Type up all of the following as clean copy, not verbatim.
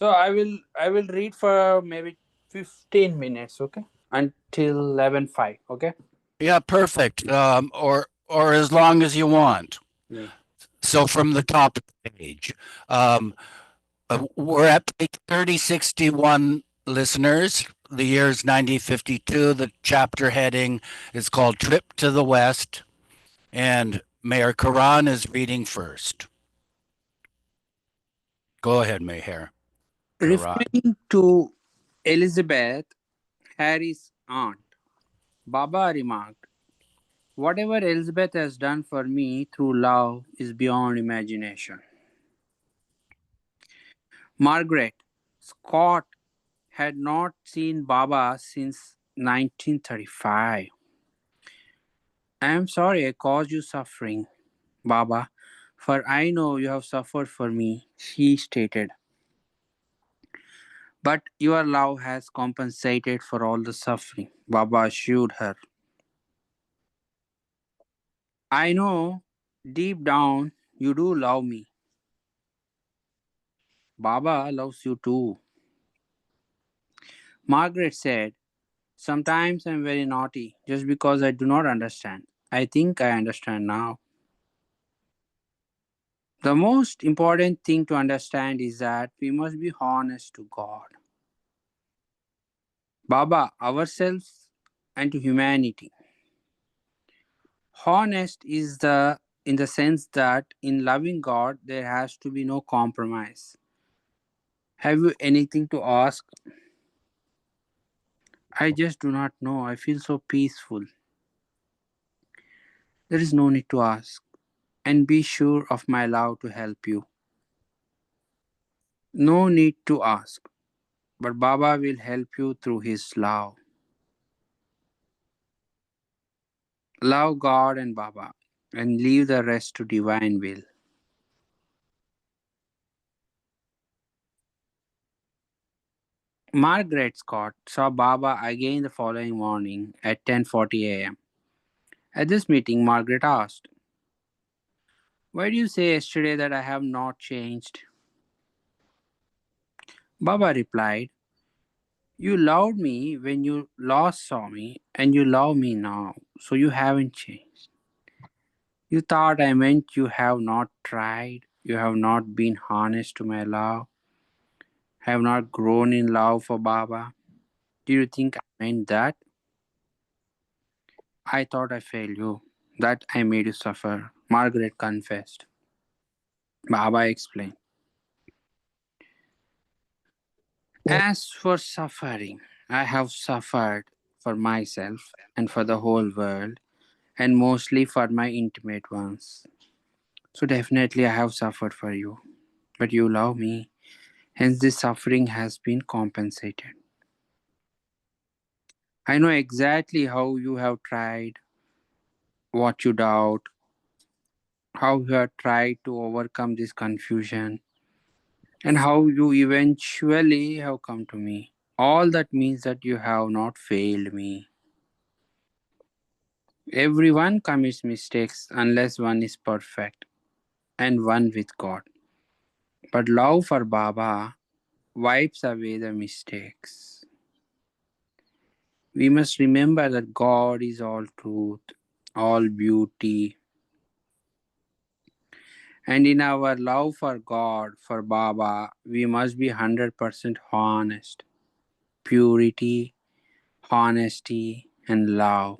So I will read for maybe 15 minutes, okay? Until 11:05, okay? Yeah, perfect. Or as long as you want. Yeah. So from the top of the page, um, we're at page 3061, listeners. The year is 1952. The chapter heading is called "Trip to the West," and Mayor Karan is reading first. Go ahead, Mayor Karan. Referring to Elizabeth, Harry's aunt, Baba remarked, "Whatever Elizabeth has done for me through love is beyond imagination." Margaret Scott had not seen Baba since 1935. "I am sorry I caused you suffering, Baba, for I know you have suffered for me," she stated. "But your love has compensated for all the suffering," Baba assured her. "I know deep down you do love me. Baba loves you too." Margaret said, "Sometimes I'm very naughty just because I do not understand. I think I understand now. The most important thing to understand is that we must be honest to God, Baba, ourselves, and to humanity. Honest is the in the sense that in loving God there has to be no compromise. Have you anything to ask?" "I just do not know. I feel so peaceful." "There is no need to ask. And be sure of my love to help you." "No need to ask. But Baba will help you through his love. Love God and Baba, and leave the rest to divine will." Margaret Scott saw Baba again the following morning at 10:40 a.m. At this meeting, Margaret asked, "Why do you say yesterday that I have not changed?" Baba replied, "You loved me when you last saw me, and you love me now, so you haven't changed. You thought I meant you have not tried, you have not been honest to my love, have not grown in love for Baba. Do you think I meant that? I thought I failed you, that I made you suffer," Margaret confessed. Baba explained, "As for suffering, I have suffered for myself and for the whole world, and mostly for my intimate ones. So definitely I have suffered for you. But you love me, hence this suffering has been compensated. I know exactly how you have tried, what you doubt, how you have tried to overcome this confusion, and how you eventually have come to me. All that means that you have not failed me. Everyone commits mistakes unless one is perfect and one with God. But love for Baba wipes away the mistakes. We must remember that God is all truth, all beauty, and in our love for God, for Baba, we must be 100% honest. Purity, honesty, and love.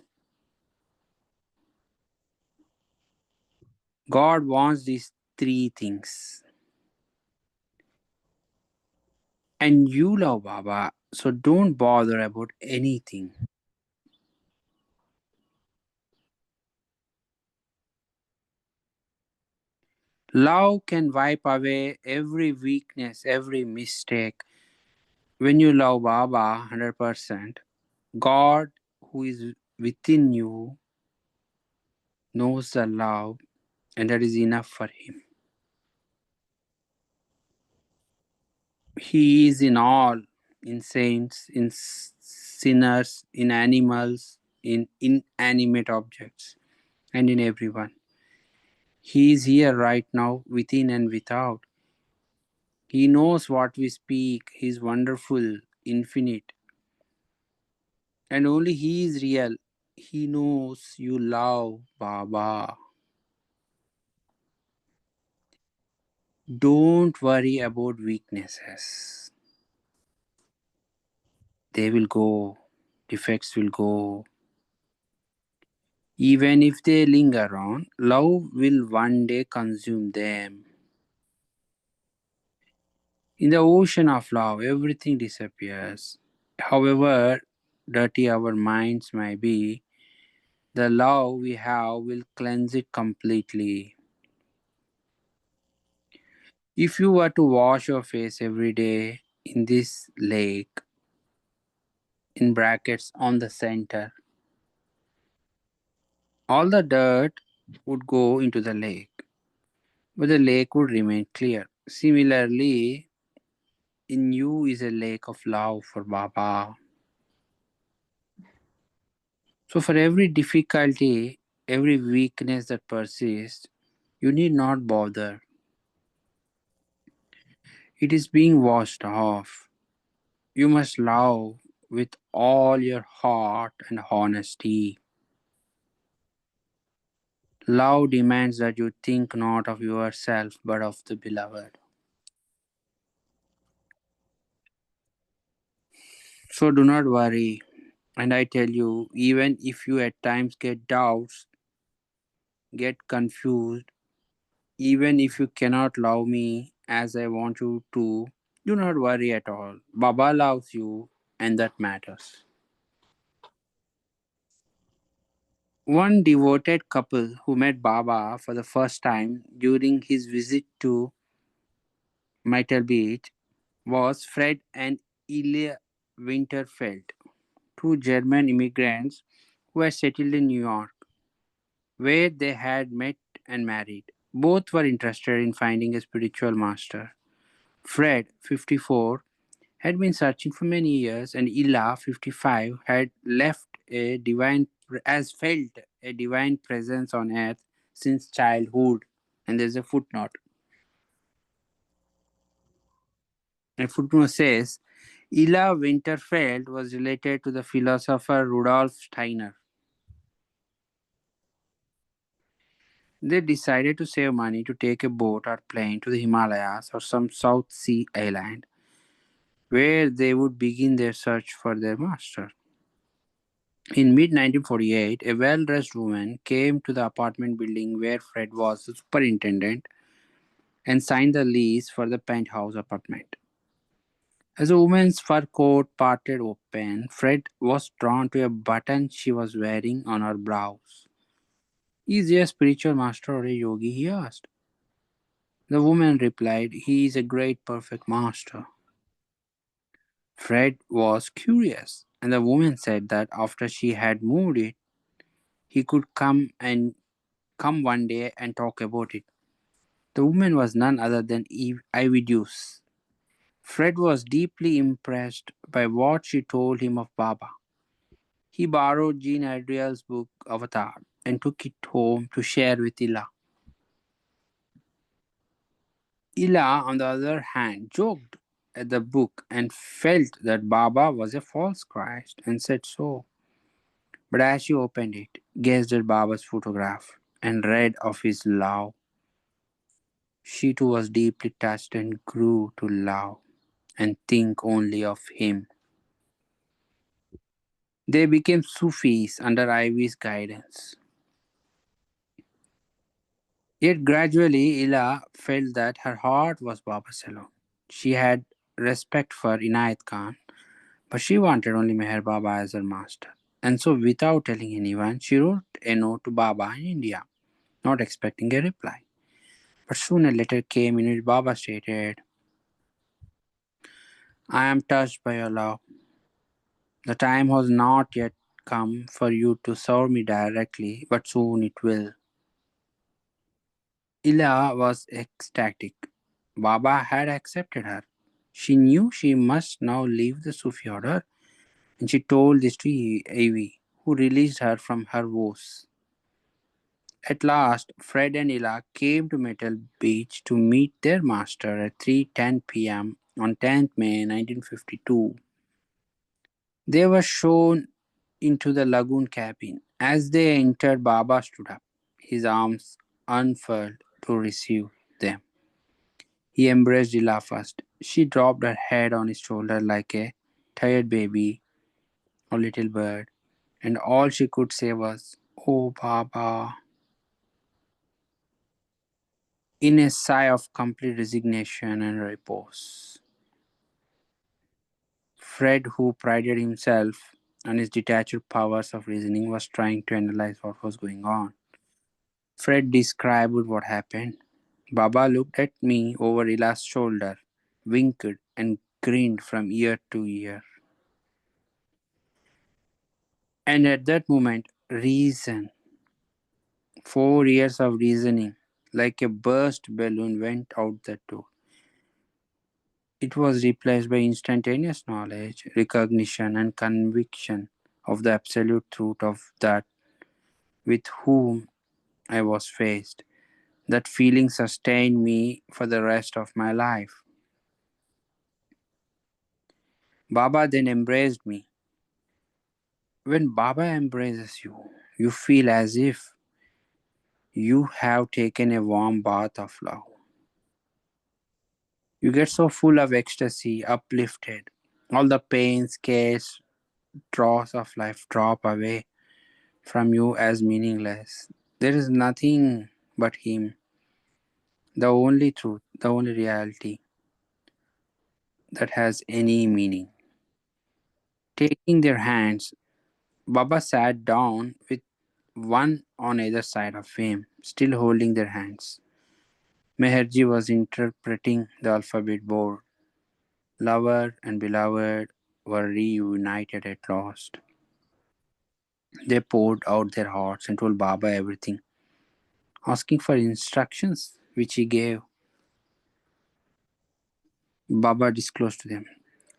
God wants these three things. And you love Baba, so don't bother about anything. Love can wipe away every weakness, every mistake. When you love Baba 100%, God who is within you knows the love, and that is enough for him. He is in all, in saints, in sinners, in animals, in inanimate objects, and in everyone. He is here right now, within and without. He knows what we speak. He is wonderful, infinite, and only He is real. He knows you love Baba. Don't worry about weaknesses. They will go. Defects will go. Even if they linger on, love will one day consume them. In the ocean of love, everything disappears. However dirty our minds may be, the love we have will cleanse it completely. If you were to wash your face every day in this lake, in brackets on the center, all the dirt would go into the lake, but the lake would remain clear. Similarly, in you is a lake of love for Baba. So, for every difficulty, every weakness that persists, you need not bother. It is being washed off. You must love with all your heart and honesty. Love demands that you think not of yourself but of the beloved. So do not worry. And I tell you, even if you at times get doubts, get confused, even if you cannot love me as I want you to, do not worry at all. Baba loves you, and that matters. One devoted couple who met Baba for the first time during his visit to Myrtle Beach was Fred and Ilya Winterfeld, two German immigrants who had settled in New York, where they had met and married. Both were interested in finding a spiritual master. Fred, 54, had been searching for many years, and Illa, 55, had left a divine as felt a divine presence on earth since childhood. And there's a footnote. A footnote says Illa Winterfeld was related to the philosopher Rudolf Steiner. They decided to save money to take a boat or plane to the Himalayas or some South Sea island where they would begin their search for their master. In mid 1948, a well dressed woman came to the apartment building where Fred was the superintendent and signed the lease for the penthouse apartment. As the woman's fur coat parted open, Fred was drawn to a button she was wearing on her blouse. Is he a spiritual master or a yogi? He asked. The woman replied, he is a great perfect master. Fred was curious, and the woman said that after she had moved it, he could come one day and talk about it. The woman was none other than Ividius. Fred was deeply impressed by what she told him of Baba. He borrowed Jean Adriel's book Avatar and took it home to share with Illa. Illa, on the other hand, joked at the book and felt that Baba was a false Christ and said so. But as she opened it, gazed at Baba's photograph, and read of his love, she too was deeply touched and grew to love and think only of him. They became Sufis under Ivy's guidance. Yet gradually Ila felt that her heart was Baba's alone. She had respect for Inayat Khan, but she wanted only Meher Baba as her master. And so, without telling anyone, she wrote a note to Baba in India, not expecting a reply. But soon a letter came in which Baba stated, I am touched by your love. The time has not yet come for you to serve me directly, but soon it will. Ila was ecstatic. Baba had accepted her. She knew she must now leave the Sufi order, and she told this to Avi, who released her from her woes. At last, Fred and Ella came to Metal Beach to meet their master at 3:10 p.m. on 10th May 1952. They were shown into the lagoon cabin. As they entered, Baba stood up, his arms unfurled to receive them. He embraced Ella first. She dropped her head on his shoulder like a tired baby or little bird, and all she could say was, "Oh, Baba," in a sigh of complete resignation and repose. Fred, who prided himself on his detached powers of reasoning, was trying to analyze what was going on. Fred described what happened. Baba looked at me over Ila's shoulder, winked, and grinned from ear to ear. And at that moment, reason, 4 years of reasoning, like a burst balloon, went out the door. It was replaced by instantaneous knowledge, recognition, and conviction of the absolute truth of that with whom I was faced. That feeling sustained me for the rest of my life. Baba then embraced me. When Baba embraces you, you feel as if you have taken a warm bath of love. You get so full of ecstasy, uplifted. All the pains, cares, draws of life drop away from you as meaningless. There is nothing but Him, the only truth, the only reality that has any meaning. Taking their hands, Baba sat down with one on either side of him, still holding their hands. Meherji was interpreting the alphabet board. Lover and beloved were reunited at last. They poured out their hearts and told Baba everything, asking for instructions, which he gave. Baba disclosed to them,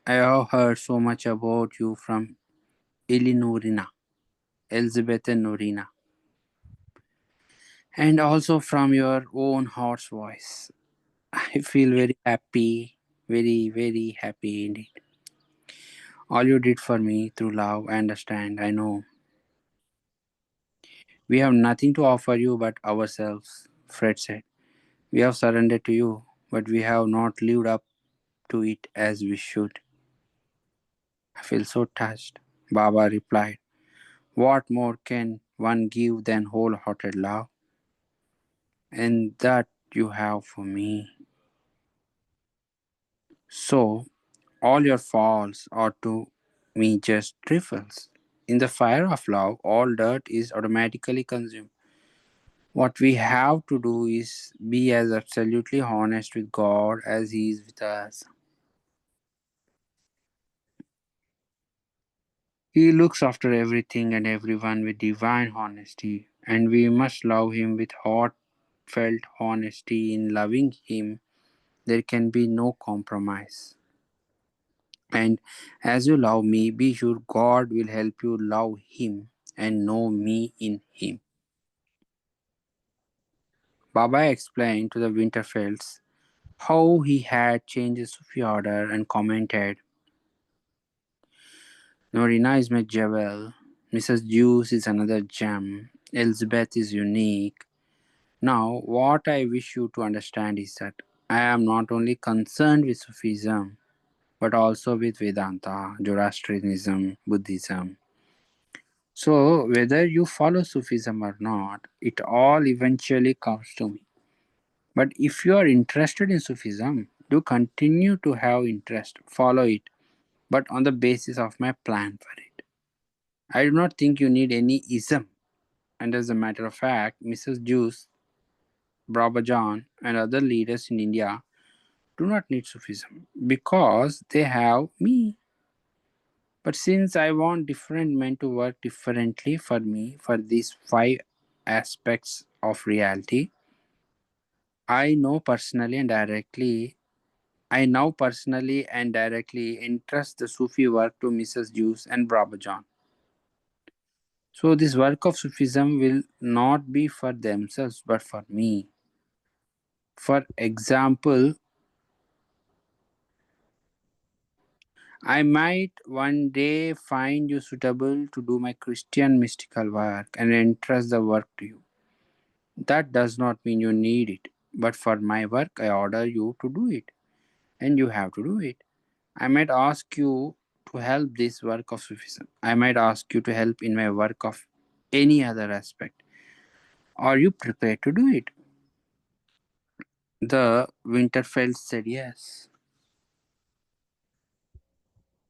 "I have heard so much about you from Eleanorina, Elizabeth and Norina, and also from your own heart's voice. I feel very happy, very, very happy indeed. All you did for me through love, I understand, I know. We have nothing to offer you but ourselves," Fred said. "We have surrendered to you, but we have not lived up to it as we should." "I feel so touched," Baba replied. "What more can one give than wholehearted love? And that you have for me. So, all your faults are to me just trifles. In the fire of love, all dirt is automatically consumed. What we have to do is be as absolutely honest with God as He is with us. He looks after everything and everyone with divine honesty, and we must love Him with heartfelt honesty. In loving Him, there can be no compromise. And as you love me, be sure God will help you love Him and know me in Him. Baba explained to the Winterfelds how he had changed the Sufi order and commented, "Norina is my jewel, Mrs. Juice is another gem, Elizabeth is unique. Now, what I wish you to understand is that I am not only concerned with Sufism, but also with Vedanta, Zoroastrianism, Buddhism. So, whether you follow Sufism or not, it all eventually comes to me. But if you are interested in Sufism, do continue to have interest, follow it, but on the basis of my plan for it. I do not think you need any ism. And as a matter of fact, Mrs. Juice, Babajan, and other leaders in India do not need Sufism because they have me. But since I want different men to work differently for me for these five aspects of reality, I know personally and directly I now personally and directly entrust the Sufi work to Mrs. Juice and Brother John. So, this work of Sufism will not be for themselves but for me. For example, I might one day find you suitable to do my Christian mystical work and entrust the work to you. That does not mean you need it, but for my work, I order you to do it, and you have to do it. I might ask you to help this work of Sufism. I might ask you to help in my work of any other aspect. Are you prepared to do it? The Winterfeld said yes.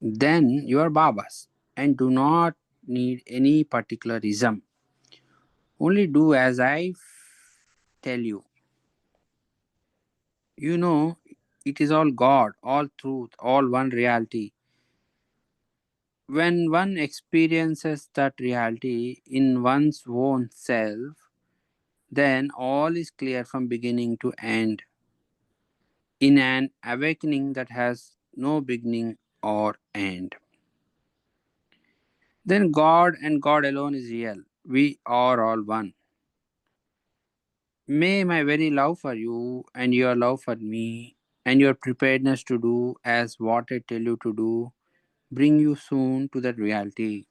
Then you are Babas and do not need any particularism. Only do as tell you. You know, it is all God, all truth, all one reality. When one experiences that reality in one's own self, then all is clear from beginning to end. In an awakening that has no beginning or end. Then God and God alone is real. We are all one. May my very love for you and your love for me and your preparedness to do as what I tell you to do bring you soon to that reality.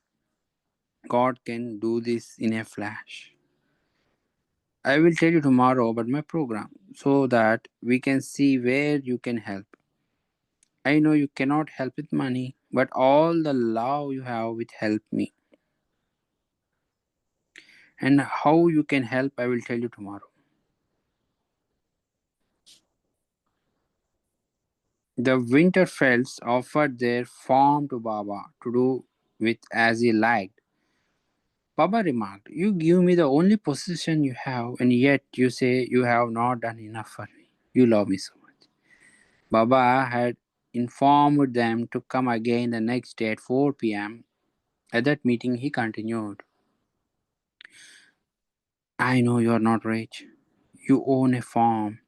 God can do this in a flash. I will tell you tomorrow about my program so that we can see where you can help. I know you cannot help with money, but all the love you have will help me. And how you can help, I will tell you tomorrow. The Winterfelds offered their farm to Baba to do with as he liked. Baba remarked, "You give me the only possession you have, and yet you say you have not done enough for me. You love me so much." Baba had informed them to come again the next day at 4 p.m. At that meeting, he continued, "I know you are not rich. You own a farm,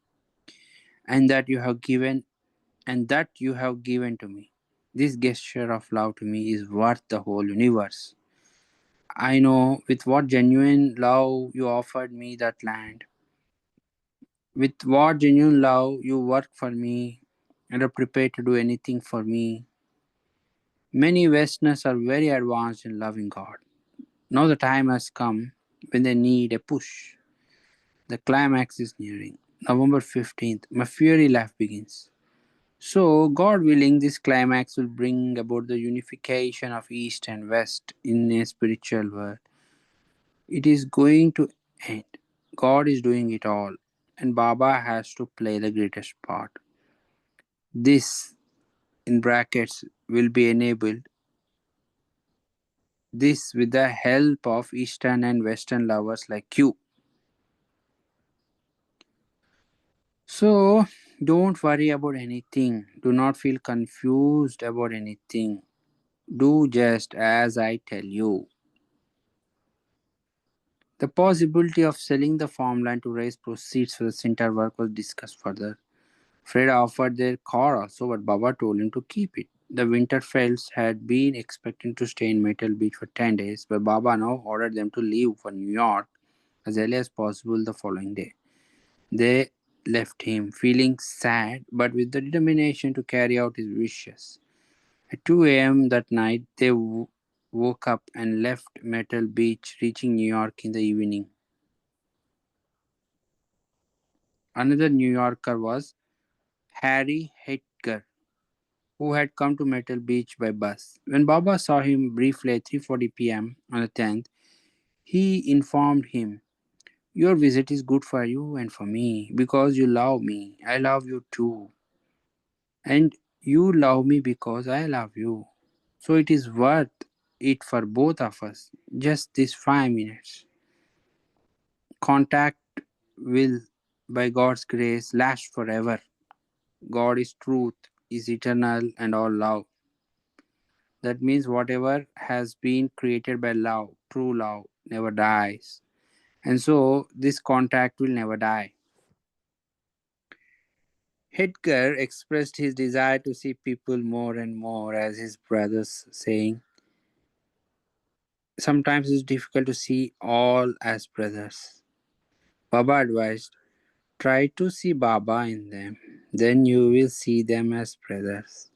and that you have given to me. This gesture of love to me is worth the whole universe. I know with what genuine love you offered me that land. With what genuine love you work for me and are prepared to do anything for me. Many Westerners are very advanced in loving God. Now the time has come when they need a push. The climax is nearing. November 15th, my fiery life begins. So, God willing, this climax will bring about the unification of East and West in a spiritual world. It is going to end. God is doing it all, and Baba has to play the greatest part. This, in brackets, will be enabled. This with the help of Eastern and Western lovers like you. So, don't worry about anything. Do not feel confused about anything. Do just as I tell you. The possibility of selling the farmland to raise proceeds for the center work was discussed further. Fred offered their car also, but Baba told him to keep it. The Winterfelds had been expecting to stay in Myrtle Beach for 10 days, but Baba now ordered them to leave for New York as early as possible the following day. They left him, feeling sad, but with the determination to carry out his wishes. At 2 a.m. that night, they woke up and left Myrtle Beach, reaching New York in the evening. Another New Yorker was Harry Hetker, who had come to Myrtle Beach by bus. When Baba saw him briefly at 3:40 p.m. on the 10th, he informed him, "Your visit is good for you and for me because you love me. I love you too. And you love me because I love you. So it is worth it for both of us. Just these 5 minutes. Contact will, by God's grace, last forever. God is truth, is eternal, and all love. That means whatever has been created by love, true love, never dies. And so this contact will never die." Edgar expressed his desire to see people more and more as his brothers, saying, Sometimes it's difficult to see all as brothers. Baba advised, try to see Baba in them, then you will see them as brothers.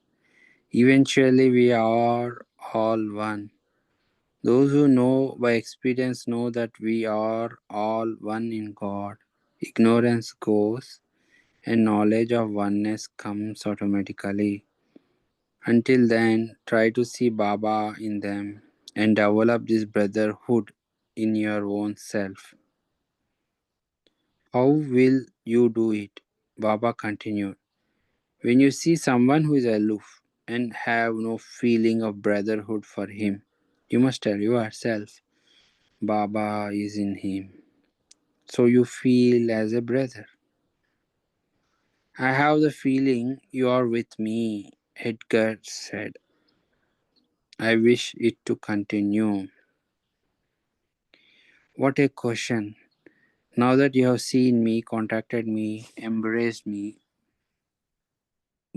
Eventually, we are all one. Those who know by experience know that we are all one in God. Ignorance goes, and knowledge of oneness comes automatically. Until then, try to see Baba in them and develop this brotherhood in your own self. How will you do it? Baba continued. When you see someone who is aloof and have no feeling of brotherhood for him, you must tell yourself, Baba is in him. So you feel as a brother. I have the feeling you are with me, Edgar said. I wish it to continue. What a question. Now that you have seen me, contacted me, embraced me,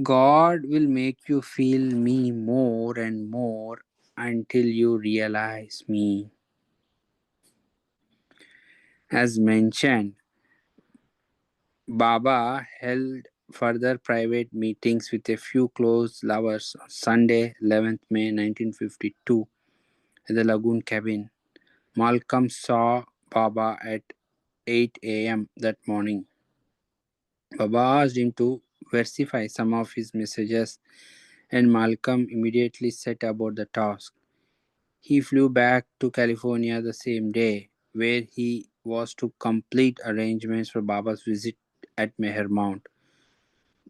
God will make you feel me more and more until you realize me. As mentioned, Baba held further private meetings with a few close lovers on Sunday, 11th May 1952, at the Lagoon Cabin. Malcolm saw Baba at 8 a.m. that morning. Baba asked him to versify some of his messages, and Malcolm immediately set about the task. He flew back to California the same day, where he was to complete arrangements for Baba's visit at Meher Mount.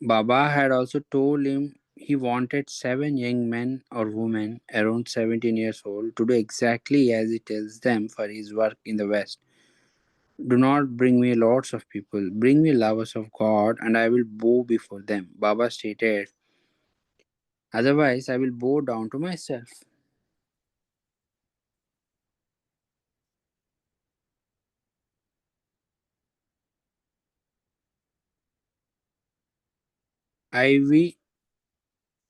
Baba had also told him he wanted 7 young men or women around 17 years old to do exactly as he tells them for his work in the West. Do not bring me lots of people, bring me lovers of God, and I will bow before them. Baba stated, otherwise, I will bow down to myself. Ivy,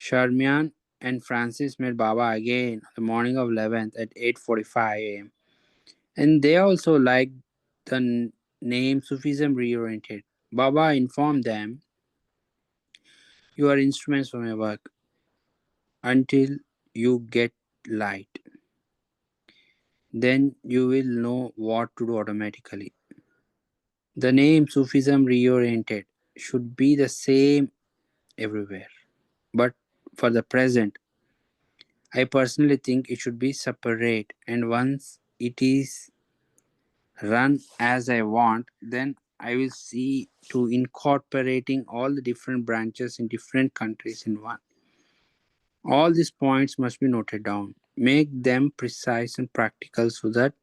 Sharmian, and Francis met Baba again on the morning of 11th at 8:45 a.m. And they also liked the name Sufism Reoriented. Baba informed them, you are instruments for my work until you get light. Then you will know what to do automatically. The name Sufism Reoriented should be the same everywhere. But for the present, I personally think it should be separate, and once it is run as I want, then I will see to incorporating all the different branches in different countries in one. All these points must be noted down. Make them precise and practical so that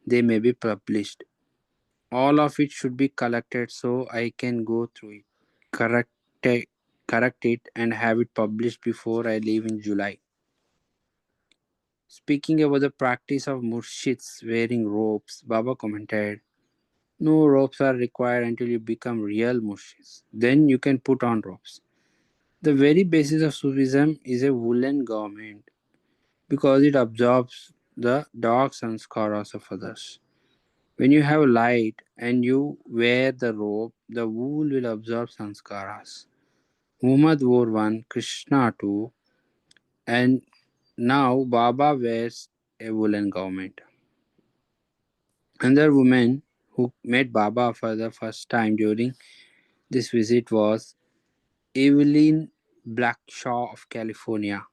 they may be published. All of it should be collected so I can go through it, correct it, correct it, and have it published before I leave in July. Speaking about the practice of murshids wearing robes, Baba commented, no robes are required until you become real murshids. Then you can put on robes. The very basis of Sufism is a woolen garment because it absorbs the dark sanskaras of others. When you have light and you wear the robe, the wool will absorb sanskaras. Muhammad wore one, Krishna too, and now Baba wears a woolen garment. Another woman who met Baba for the first time during this visit was Evelyn Blackshaw of California.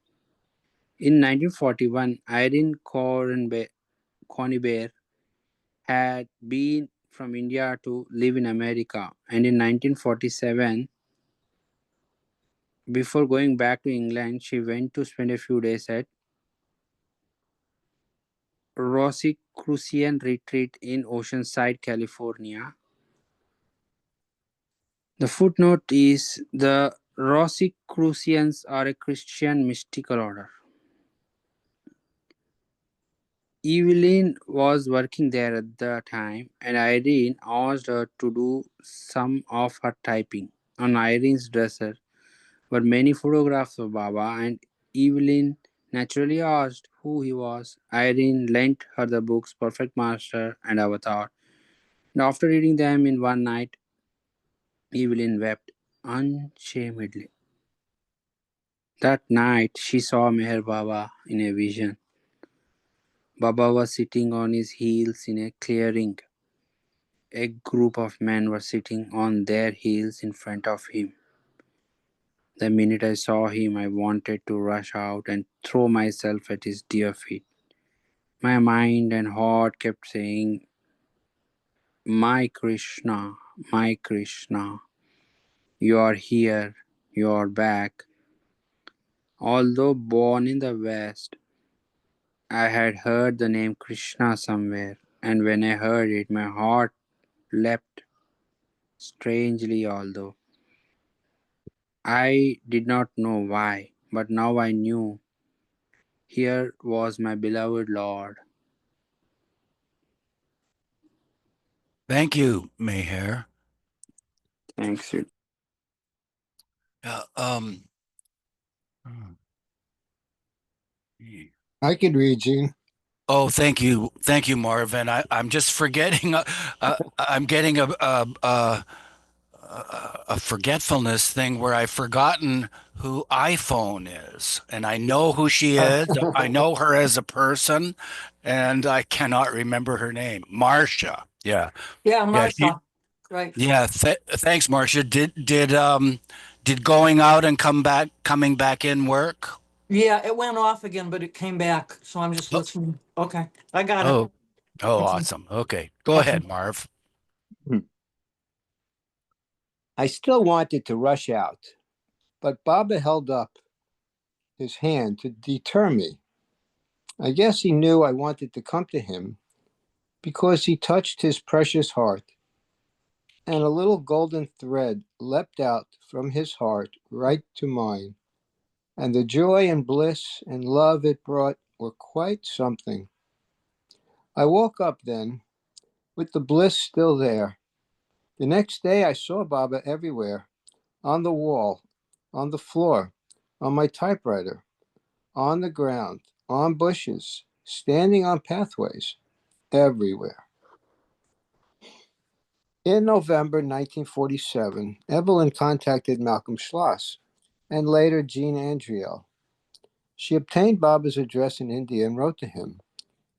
In 1941, Irene Conybeare had been from India to live in America, and in 1947, before going back to England, she went to spend a few days at Rosicrucian Retreat in Oceanside, California. The footnote is the Rosicrucians are a Christian mystical order. Evelyn was working there at the time, and Irene asked her to do some of her typing. On Irene's dresser were many photographs of Baba, and Evelyn Naturally asked who he was. Irene lent her the books Perfect Master and Avatar, and after reading them in one night, Evelyn wept unshamedly. That night, she saw Meher Baba in a vision. Baba was sitting on his heels in a clearing. A group of men were sitting on their heels in front of him. The minute I saw him, I wanted to rush out and throw myself at his dear feet. My mind and heart kept saying, my Krishna, you are here, you are back. Although born in the West, I had heard the name Krishna somewhere, and when I heard it, my heart leapt strangely, although I did not know why, but now I knew. Here was my beloved Lord. Thank you, Meher. Thanks you. Uh, um, hmm. I could read, Gene. Oh, thank you, Marvin. I'm just forgetting. I'm getting a forgetfulness thing where I've forgotten who iPhone is, and I know who she is. I know her as a person, and I cannot remember her name. Marcia. Yeah, Yeah, yeah, Martha. Right. yeah. Thanks, Marcia. Did going out and coming back in work? Yeah, it went off again, but it came back. So I'm just Oh, listening. Okay. I got it. oh, oh, Okay. awesome. Okay, go Okay. ahead, Marv. I still wanted to rush out, but Baba held up his hand to deter me. I guess he knew I wanted to come to him because he touched his precious heart, and a little golden thread leapt out from his heart right to mine, and the joy and bliss and love it brought were quite something. I woke up then with the bliss still there. The next day I saw Baba everywhere, on the wall, on the floor, on my typewriter, on the ground, on bushes, standing on pathways, everywhere. In November 1947, Evelyn contacted Malcolm Schloss and later Jean Andriel. She obtained Baba's address in India and wrote to him.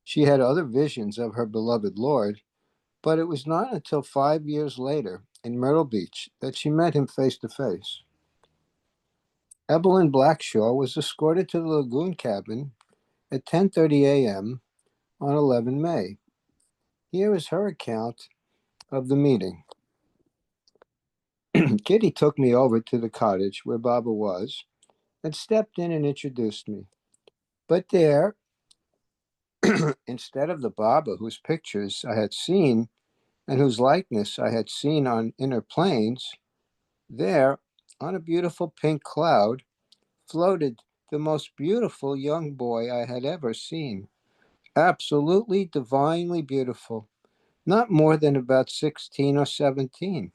She had other visions of her beloved Lord, but it was not until 5 years later in Myrtle Beach that she met him face to face. Evelyn Blackshaw was escorted to the lagoon cabin at 10:30 a.m. on 11 May. Here is her account of the meeting. Kitty took me over to the cottage where Baba was and stepped in and introduced me. But there, instead of the Baba whose pictures I had seen and whose likeness I had seen on inner planes, there, on a beautiful pink cloud, floated the most beautiful young boy I had ever seen. Absolutely divinely beautiful, not more than about 16 or 17.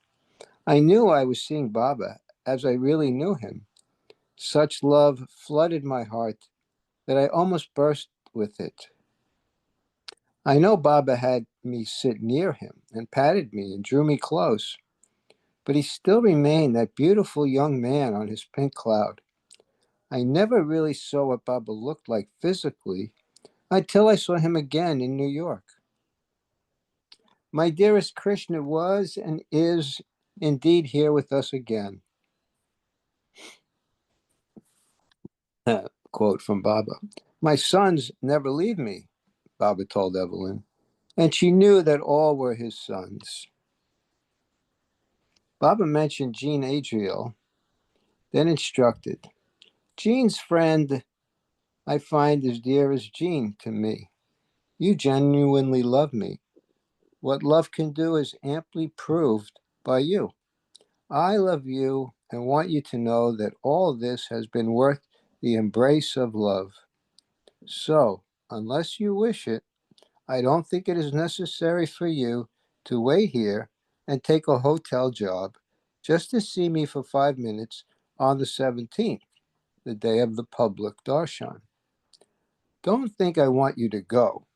I knew I was seeing Baba as I really knew him. Such love flooded my heart that I almost burst with it. I know Baba had me sit near him and patted me and drew me close, but he still remained that beautiful young man on his pink cloud. I never really saw what Baba looked like physically until I saw him again in New York. My dearest Krishna was and is indeed here with us again. Quote from Baba. My sons never leave me, Baba told Evelyn, and she knew that all were his sons. Baba mentioned Jean Adriel, then instructed, Jean's friend I find as dear as Jean to me. You genuinely love me. What love can do is amply proved by you. I love you and want you to know that all this has been worth the embrace of love. So, unless you wish it, I don't think it is necessary for you to wait here and take a hotel job just to see me for 5 minutes on the 17th, the day of the public darshan. Don't think I want you to go.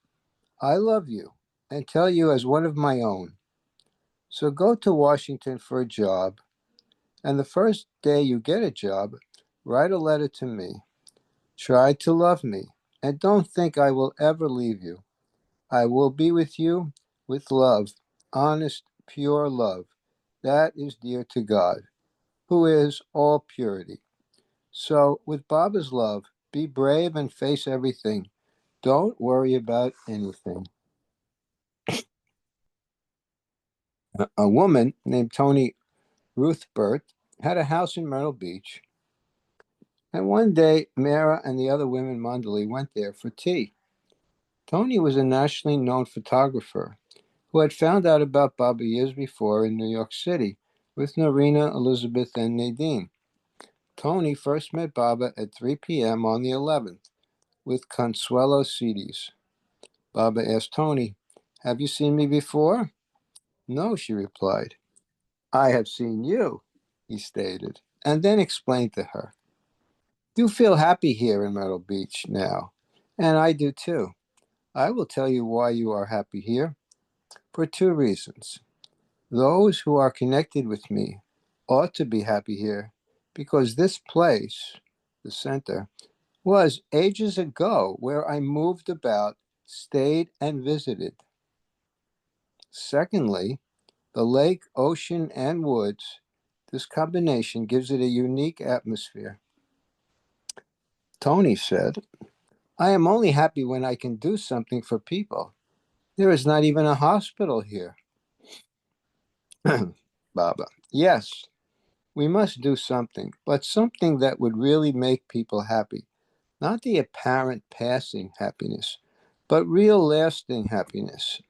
I love you and tell you as one of my own. So go to Washington for a job, and the first day you get a job, write a letter to me. Try to love me, and don't think I will ever leave you. I will be with you with love, honest, pure love. That is dear to God, who is all purity. So, with Baba's love, be brave and face everything. Don't worry about anything. A woman named Tony Ruthbert had a house in Myrtle Beach, and one day Mara and the other women Mandali went there for tea. Tony was a nationally known photographer who had found out about Baba years before in New York City with Narina, Elizabeth, and Nadine. Tony first met Baba at 3 p.m. on the 11th with Consuelo CDs. Baba asked Tony, "Have you seen me before?" "No," she replied. "I have seen you," he stated, and then explained to her, "You feel happy here in Myrtle Beach now, and I do too. I will tell you why you are happy here. For two reasons. Those who are connected with me ought to be happy here because this place, the center, was ages ago where I moved about, stayed, and visited. Secondly, the lake, ocean, and woods, this combination gives it a unique atmosphere." Tony said, "I am only happy when I can do something for people. There is not even a hospital here." Baba, yes, we must do something, but something that would really make people happy. Not the apparent passing happiness, but real lasting happiness.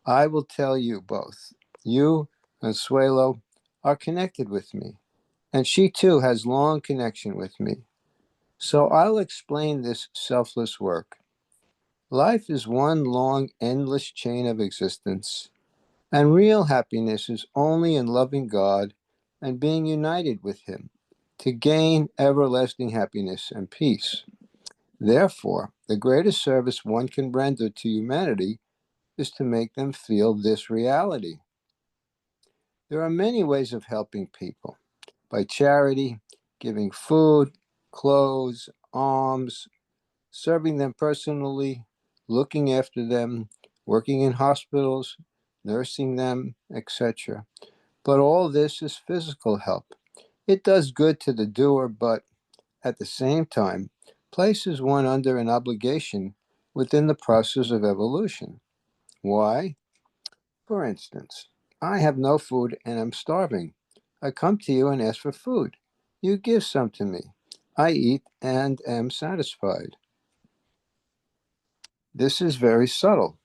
I will tell you both. You, Consuelo, are connected with me, and she too has long connection with me. So I'll explain this selfless work. Life is one long, endless chain of existence, and real happiness is only in loving God and being united with Him to gain everlasting happiness and peace. Therefore, the greatest service one can render to humanity is to make them feel this reality. There are many ways of helping people by charity, giving food, clothes, alms, serving them personally, looking after them, working in hospitals, nursing them, etc. But all this is physical help. It does good to the doer, but at the same time, places one under an obligation within the process of evolution. Why? For instance, I have no food and am starving. I come to you and ask for food. You give some to me. I eat and am satisfied. This is very subtle.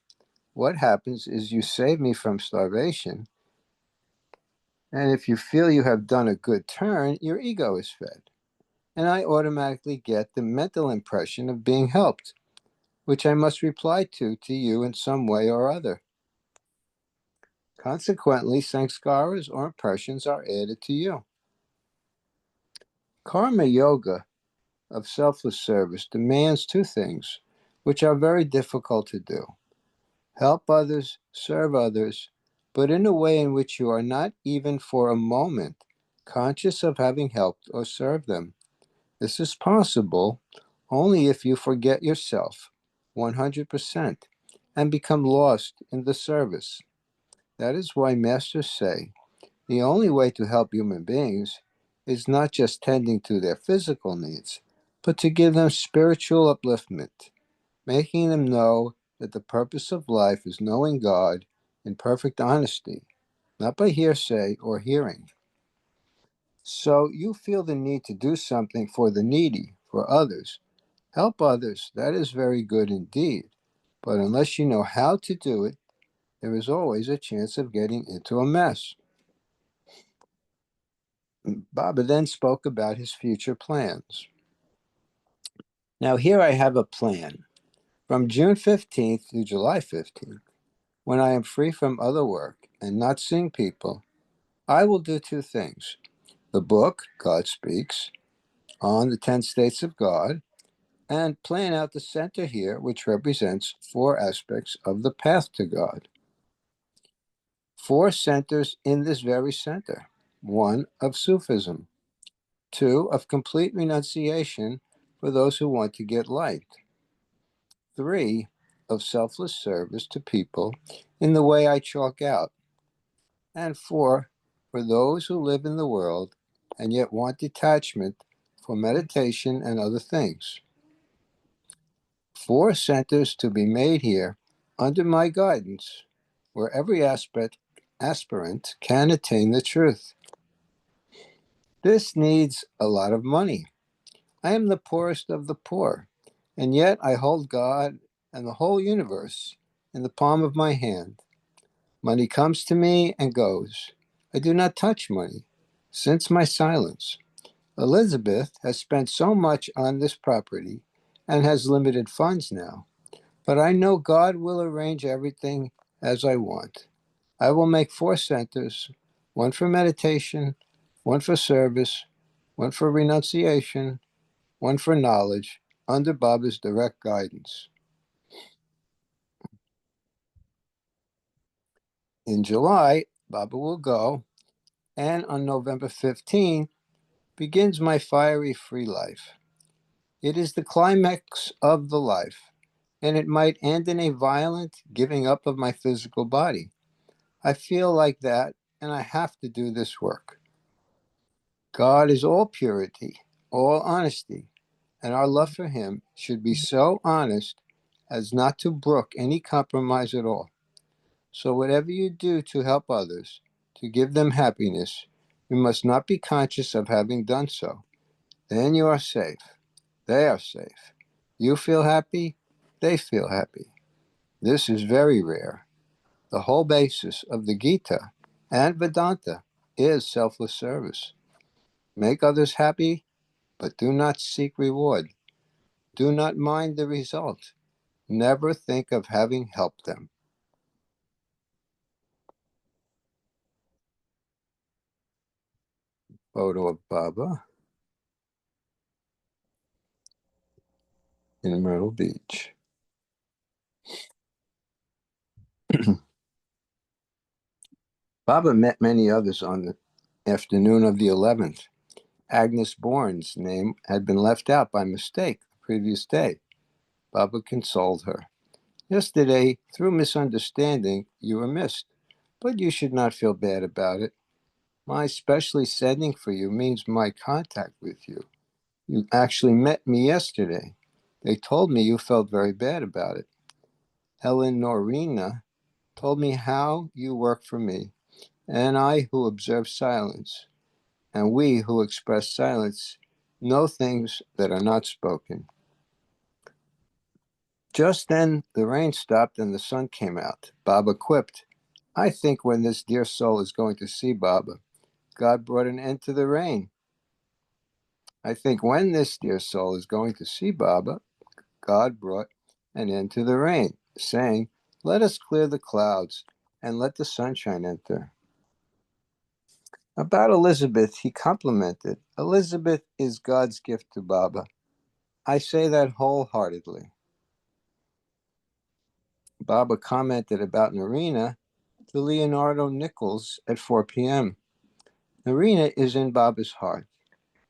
What happens is you save me from starvation, and if you feel you have done a good turn, your ego is fed. And I automatically get the mental impression of being helped, which I must reply to you in some way or other. Consequently, sanskaras or impressions are added to you. Karma yoga of selfless service demands two things, which are very difficult to do. Help others, serve others, but in a way in which you are not even for a moment conscious of having helped or served them. This is possible only if you forget yourself 100% and become lost in the service. That is why masters say the only way to help human beings is not just tending to their physical needs, but to give them spiritual upliftment, making them know that the purpose of life is knowing God in perfect honesty, not by hearsay or hearing. So you feel the need to do something for the needy, for others. Help others, that is very good indeed. But unless you know how to do it, there is always a chance of getting into a mess. Baba then spoke about his future plans. Now, here I have a plan. From June 15th to July 15th, when I am free from other work and not seeing people, I will do two things. The book, God Speaks, on the 10 States of God, and plan out the center here, which represents 4 aspects of the path to God. 4 centers in this very center. 1 of Sufism, 2 of complete renunciation for those who want to get light, 3 of selfless service to people in the way I chalk out, and 4 for those who live in the world and yet want detachment for meditation and other things. 4 centers to be made here under my guidance, where every aspirant can attain the truth. This needs a lot of money. I am the poorest of the poor, and yet I hold God and the whole universe in the palm of my hand. Money comes to me and goes. I do not touch money since my silence. Elizabeth has spent so much on this property and has limited funds now, but I know God will arrange everything as I want. I will make 4 centers, 1 for meditation, 1 for service, 1 for renunciation, 1 for knowledge, under Baba's direct guidance. In July, Baba will go, and on November 15th, begins my fiery free life. It is the climax of the life, and it might end in a violent giving up of my physical body. I feel like that, and I have to do this work. God is all purity, all honesty, and our love for him should be so honest as not to brook any compromise at all. So whatever you do to help others, to give them happiness, you must not be conscious of having done so. Then you are safe. They are safe. You feel happy, they feel happy. This is very rare. The whole basis of the Gita and Vedanta is selfless service. Make others happy, but do not seek reward. Do not mind the result. Never think of having helped them. Photo of Baba in Myrtle Beach. Baba met many others on the afternoon of the 11th. Agnes Bourne's name had been left out by mistake the previous day. Baba consoled her. Yesterday, through misunderstanding, you were missed, but you should not feel bad about it. My specially sending for you means my contact with you. You actually met me yesterday. They told me you felt very bad about it. Helen Norina told me how you work for me, and I who observe silence, and we who express silence know things that are not spoken. Just then the rain stopped and the sun came out. Baba quipped, I think when this dear soul is going to see Baba, God brought an end to the rain. I think when this dear soul is going to see Baba, God brought an end to the rain, saying, let us clear the clouds and let the sunshine enter. About Elizabeth, he complimented, Elizabeth is God's gift to Baba. I say that wholeheartedly. Baba commented about Narina to Leonardo Nichols at 4 p.m. Narina is in Baba's heart.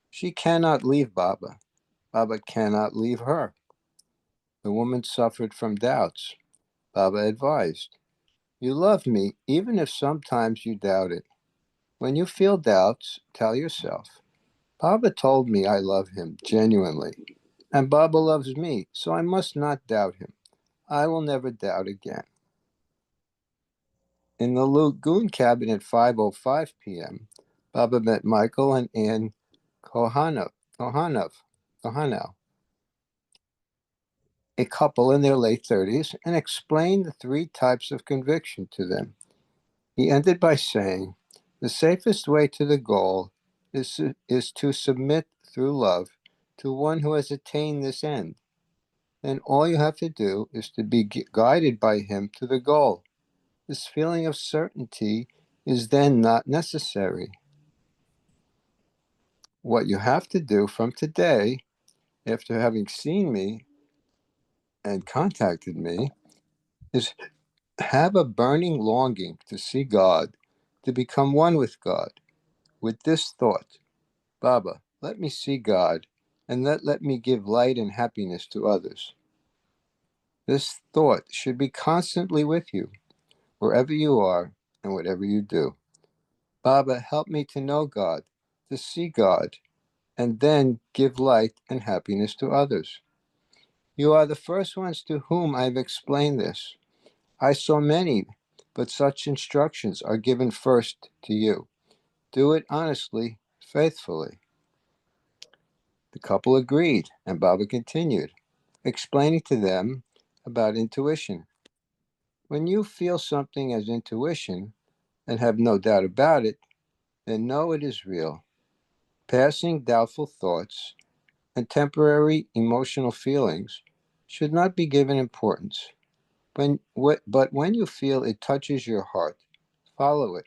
She cannot leave Baba. Baba cannot leave her. The woman suffered from doubts. Baba advised, you love me even if sometimes you doubt it. When you feel doubts, tell yourself, Baba told me I love him genuinely, and Baba loves me, so I must not doubt him. I will never doubt again. In the Lagoon cabin at 5:05 p.m., Baba met Michael and Ann Kohanow, a couple in their late 30s, and explained the 3 types of conviction to them. He ended by saying, the safest way to the goal is to submit through love to one who has attained this end. Then all you have to do is to be guided by him to the goal. This feeling of certainty is then not necessary. What you have to do from today after having seen me and contacted me, is have a burning longing to see God, to become one with God, with this thought: Baba, let me see God, and let me give light and happiness to others. This thought should be constantly with you, wherever you are and whatever you do. Baba, help me to know God, to see God, and then give light and happiness to others. You are the first ones to whom I've explained this. I saw many, but such instructions are given first to you. Do it honestly, faithfully. The couple agreed, and Baba continued, explaining to them about intuition. When you feel something as intuition and have no doubt about it, then know it is real. Passing doubtful thoughts and temporary emotional feelings should not be given importance. But when you feel it touches your heart, follow it.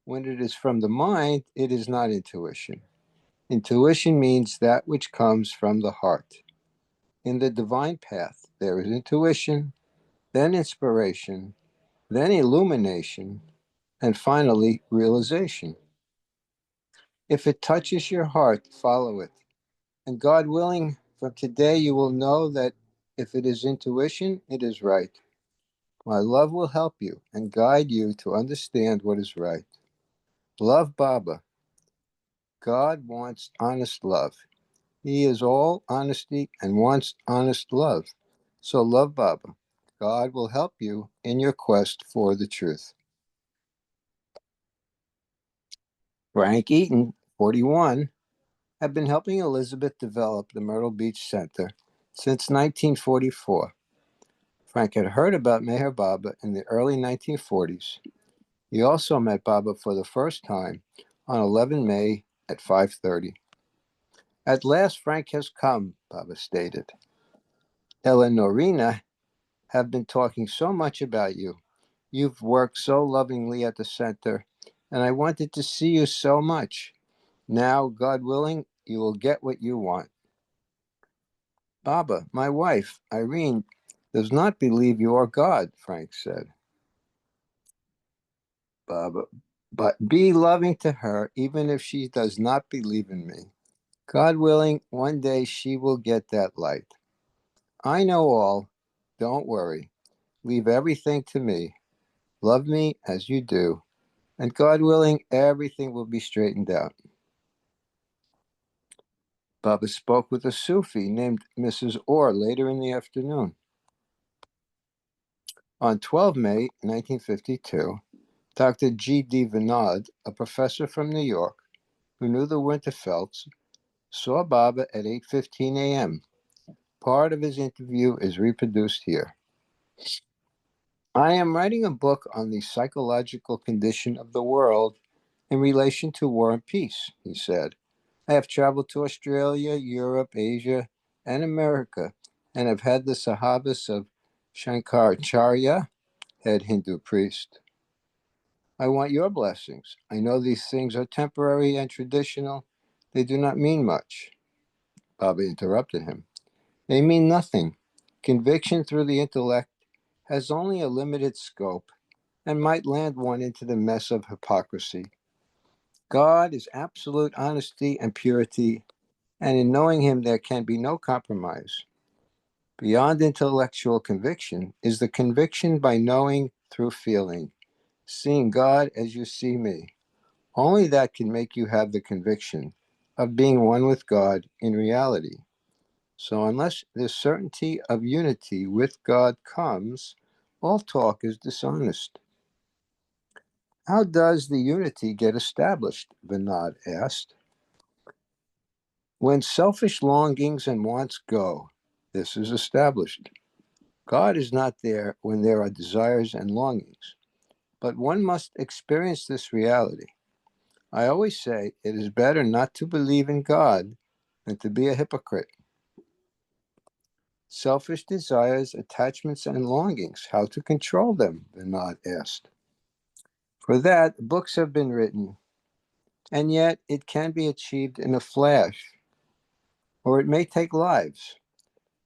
When it is from the mind, it is not intuition. Intuition means that which comes from the heart. In the divine path, there is intuition, then inspiration, then illumination, and finally realization. If it touches your heart, follow it. And God willing, from today you will know that if it is intuition, it is right. My love will help you and guide you to understand what is right. Love Baba. God wants honest love. He is all honesty and wants honest love. So love Baba. God will help you in your quest for the truth. Frank Eaton, 41, had been helping Elizabeth develop the Myrtle Beach Center since 1944. Frank had heard about Meher Baba in the early 1940s. He also met Baba for the first time on 11 May at 5:30. At last Frank has come, Baba stated. Eleanorina have been talking so much about you. You've worked so lovingly at the center, and I wanted to see you so much. Now, God willing, you will get what you want. Baba, my wife, Irene, does not believe you are God, Frank said. Baba, but be loving to her, even if she does not believe in me. God willing, one day she will get that light. I know all. Don't worry. Leave everything to me. Love me as you do. And God willing, everything will be straightened out. Baba spoke with a Sufi named Mrs. Orr later in the afternoon. On 12 May 1952, Dr. G.D. Vinod, a professor from New York who knew the Winterfelds, saw Baba at 8:15 a.m. Part of his interview is reproduced here. I am writing a book on the psychological condition of the world in relation to war and peace, he said. I have traveled to Australia, Europe, Asia, and America, and have had the Sahabas of Shankaracharya, head Hindu priest. I want your blessings. I know these things are temporary and traditional. They do not mean much. Baba interrupted him. They mean nothing. Conviction through the intellect has only a limited scope and might land one into the mess of hypocrisy. God is absolute honesty and purity, and in knowing him there can be no compromise. Beyond intellectual conviction is the conviction by knowing through feeling, seeing God as you see me. Only that can make you have the conviction of being one with God in reality. So unless the certainty of unity with God comes, all talk is dishonest. How does the unity get established? Vinod asked. When selfish longings and wants go, this is established. God is not there when there are desires and longings, but one must experience this reality. I always say it is better not to believe in God than to be a hypocrite. Selfish desires, attachments, and longings, how to control them? Vinod asked. For that, books have been written, and yet it can be achieved in a flash. or it may take lives.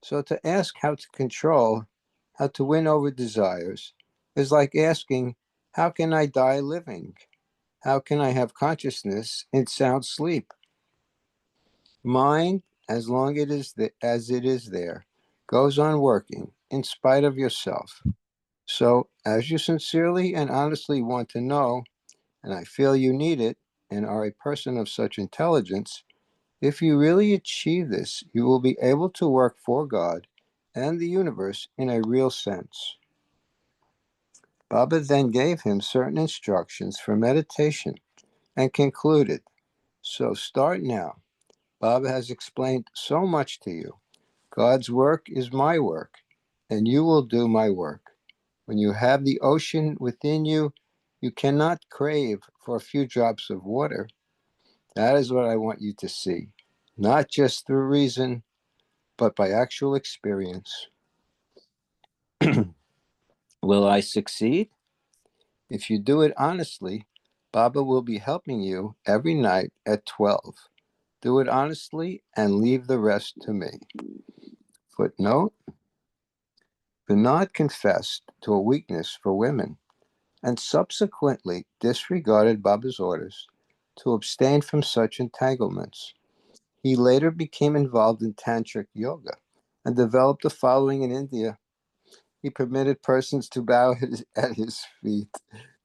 So to ask how to win over desires, is like asking, how can I die living? How can I have consciousness in sound sleep? Mind, as long as it is there, goes on working in spite of yourself. So, as you sincerely and honestly want to know, and I feel you need it, and are a person of such intelligence, if you really achieve this, you will be able to work for God and the universe in a real sense. Baba then gave him certain instructions for meditation and concluded, so start now. Baba has explained so much to you. God's work is my work, and you will do my work. When you have the ocean within you, you cannot crave for a few drops of water. That is what I want you to see, not just through reason, but by actual experience. Will I succeed? If you do it honestly, Baba will be helping you every night at 12. Do it honestly and leave the rest to me. Footnote: Vinod confessed to a weakness for women and subsequently disregarded Baba's orders to abstain from such entanglements. He later became involved in tantric yoga and developed a following in India. He permitted persons to bow at his feet,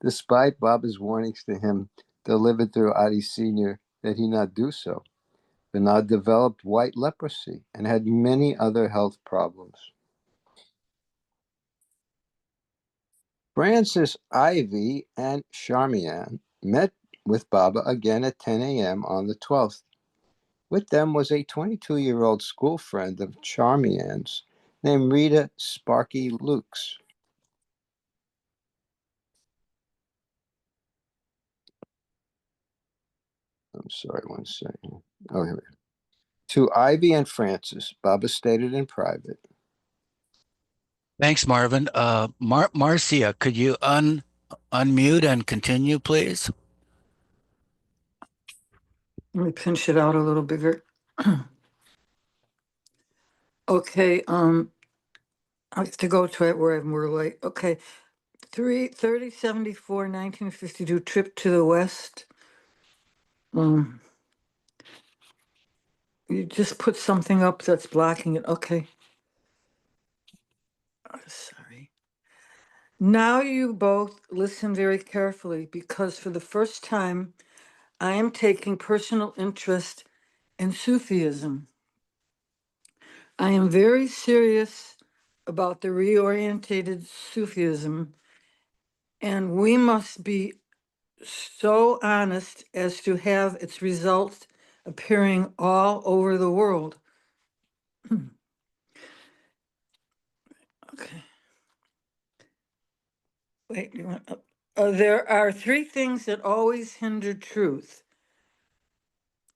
despite Baba's warnings to him, delivered through Adi Sr., that he not do so. Vinod developed white leprosy and had many other health problems. Francis Ivy and Charmian met with Baba again at 10 a.m. on the 12th. With them was a 22-year-old school friend of Charmian's named Rita Sparky Lukes. I'm sorry, one second. Oh, here we go. To Ivy and Francis, Baba stated in private. Thanks, Marvin. Marcia, could you unmute and continue, please? Let me pinch it out a little bigger. Okay, I have to go to it where we're late. Okay, 3074 1952 trip to the west. You just put something up that's blocking it. Okay. Oh, sorry. Now you both listen very carefully, because for the first time, I am taking personal interest in Sufism. I am very serious about the reorientated Sufism, and we must be so honest as to have its results appearing all over the world. Okay. Wait, you want, there are three things that always hinder truth.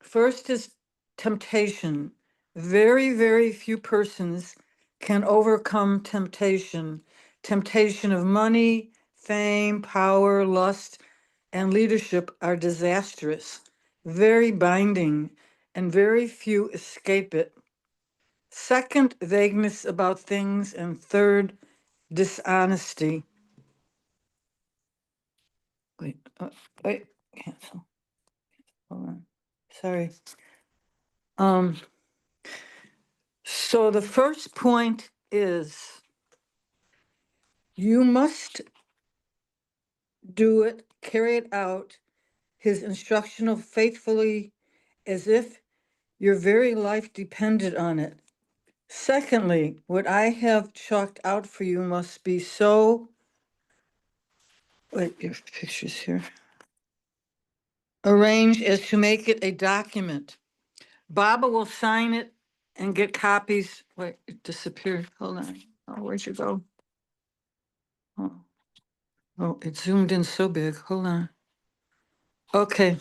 First is temptation. Very, very few persons can overcome temptation. Temptation of money, fame, power, lust, and leadership are disastrous, very binding, and very few escape it. Second, vagueness about things, and third, dishonesty. Wait, cancel. Hold on. Sorry. So the first point is you must do it, carry it out, his instructional faithfully, as if your very life depended on it. Secondly, what I have chalked out for you must be so, wait, your picture's here, arranged as to make it a document. Baba will sign it and get copies. Wait, it disappeared. Hold on. Oh, where'd you go? Oh, it zoomed in so big. Hold on. Okay.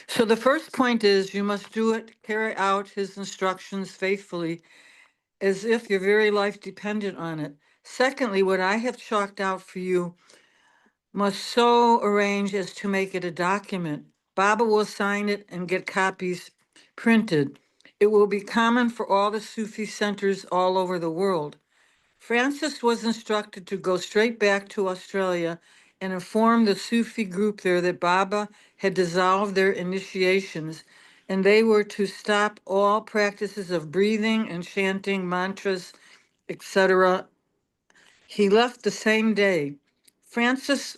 So the first point is you must do it, carry out his instructions faithfully, as if your very life depended on it. Secondly, what I have chalked out for you must so arrange as to make it a document. Baba will sign it and get copies printed. It will be common for all the Sufi centers all over the world. Francis was instructed to go straight back to Australia and inform the Sufi group there that Baba had dissolved their initiations and they were to stop all practices of breathing and chanting mantras, etc. He left the same day. Francis,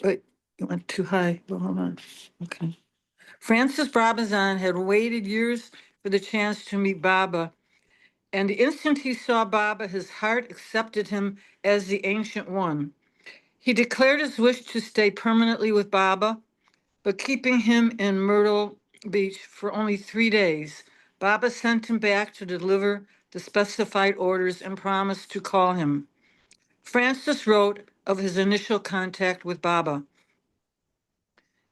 wait, you went too high. Well, hold on. Okay. Francis Brabazon had waited years for the chance to meet Baba, and the instant he saw Baba, his heart accepted him as the Ancient One. He declared his wish to stay permanently with Baba, but keeping him in Myrtle Beach for only 3 days. Baba sent him back to deliver the specified orders and promised to call him. Francis wrote of his initial contact with Baba.